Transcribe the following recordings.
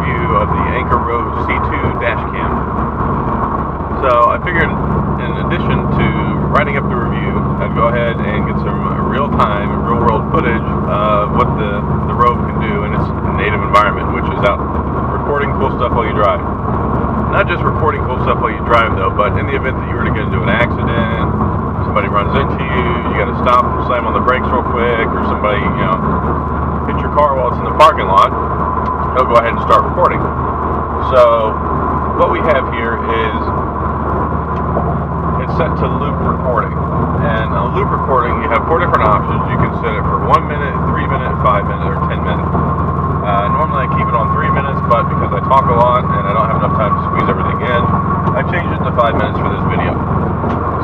review of the Anker Rove C2 dash cam. So I figured in addition to writing up the review, I'd go ahead and get some real-time, real-world footage of what the Rove can do in its native environment, which is out recording cool stuff while you drive. Not just recording cool stuff while you drive though, but in the event that you were to get into an accident, somebody runs into you, you got to stop and slam on the brakes real quick, or somebody, hit your car while it's in the parking lot, it'll go ahead and start recording. So what we have here is it's set to loop recording. And on loop recording, you have 4 different options. You can set it for 1 minute, 3 minute, 5 minute, or 10 minutes. Normally I keep it on 3 minutes, but because I talk a lot and I don't have enough time to squeeze everything in, I changed it to 5 minutes for this video.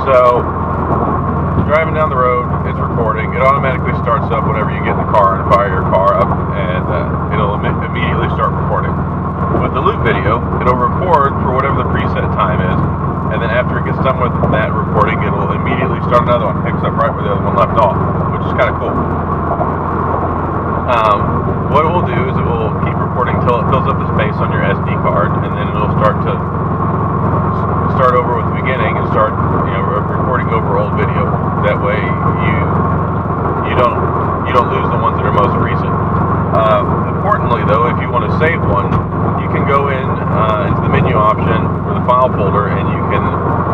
So, driving down the road, it's recording. It automatically starts up whenever you get in the car and fire your car up, and it'll immediately start recording. With the loop video, it'll record for whatever the preset time is, and then after it gets done with that recording, it'll immediately start another one. Picks up right where the other one left off, which is kind of cool. What it will do is it will keep recording until it fills up the space on your SD card, and then it'll start over with the beginning and start recording over old video. That way you don't lose the ones that are most recent. Importantly though, if you want to save one, you can go into the menu option or the file folder, and you can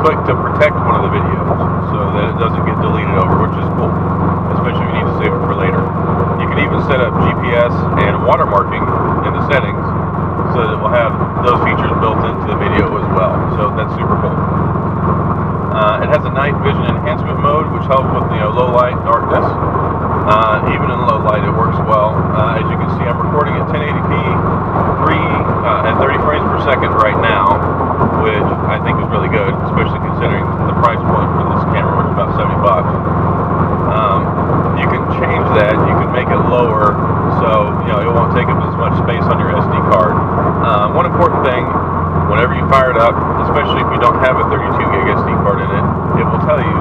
click to protect one of the videos so that it doesn't get deleted over, which is cool, especially if you need to save it for later. You can even set up GPS and watermarking in the settings so that it will have those features built into the video as well. So that's super cool. It has a night vision enhancement mode, which helps with low light, darkness. Even in low light, it works well. As you can see, I'm recording at 1080p, at 30 frames per second right now, which I think is really good, especially considering the price point for this camera, which is about $70. You can change that. You can make it lower, so it won't take up as much space on your SD card. One important thing, whenever you fire it up, especially if you don't have a 32 gig SD card in it, it will tell you,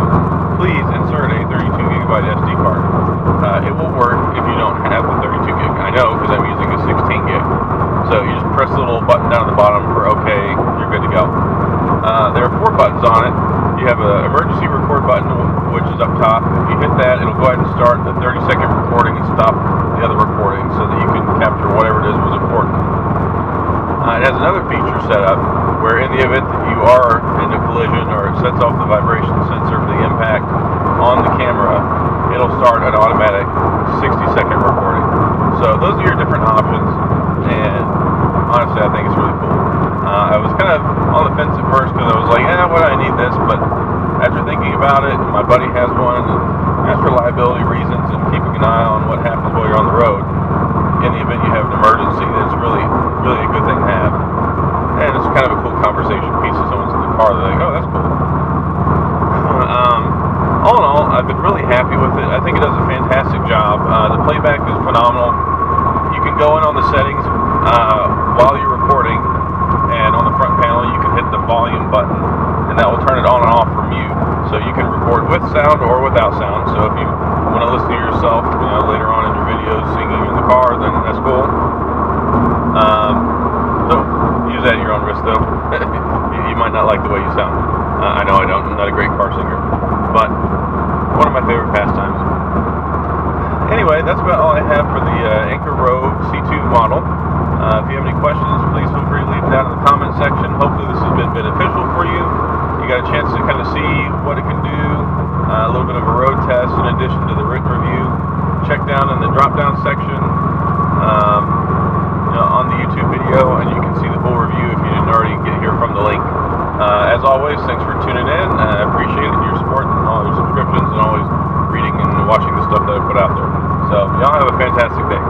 please insert a 32 gigabyte SD card. It will work if you don't have the 32 gig. I know, because I'm using a 16 gig. So you just press the little button down at the bottom for OK, you're good to go. There are 4 buttons on it. You have an emergency record button, which is up top. If you hit that, it'll go ahead and start the 30-second recording and stop the other recording so that you can capture whatever it is was important. It has another feature set up where in the event that you are in a collision or it sets off the vibration sensor for the impact on the camera, it'll start an automatic 60-second recording. So those are your different options, and honestly I think it's really cool. I was kind of on the fence at first because I was like, why do I need this? But after thinking about it, my buddy has one, and just for liability reasons and keeping an eye on what happens while you're on the road, in the event you have an emergency, it's really, really a good thing to have. And it's kind of a cool conversation piece if someone's in the car, they're like, oh, that's cool. All in all, I've been really happy with it. I think it does a fantastic job. The playback is phenomenal. You can go in on the settings while you're recording, and on the front panel you can hit the volume button, and that will turn it on and off for mute. So you can record with sound or without sound. So if you want to listen to yourself, later on in your videos singing in the car, then that's cool. So use that at your own risk, though. You might not like the way you sound. I know I don't. I'm not a great car singer, but one of my favorite pastimes. Anyway, that's about all I have for the Anker Rove C2 model. If you have any questions, please feel free to leave it down in the comment section. Hopefully this has been beneficial for you. You got a chance to kind of see what it can do, a little bit of a road test in addition to the written review. Check down in the drop-down section on the YouTube video, and you can see the full review if you didn't already get here from the link. As always, thanks for tuning in. I appreciate your support and all your subscriptions and always reading and watching the stuff that I put out there. So y'all have a fantastic day.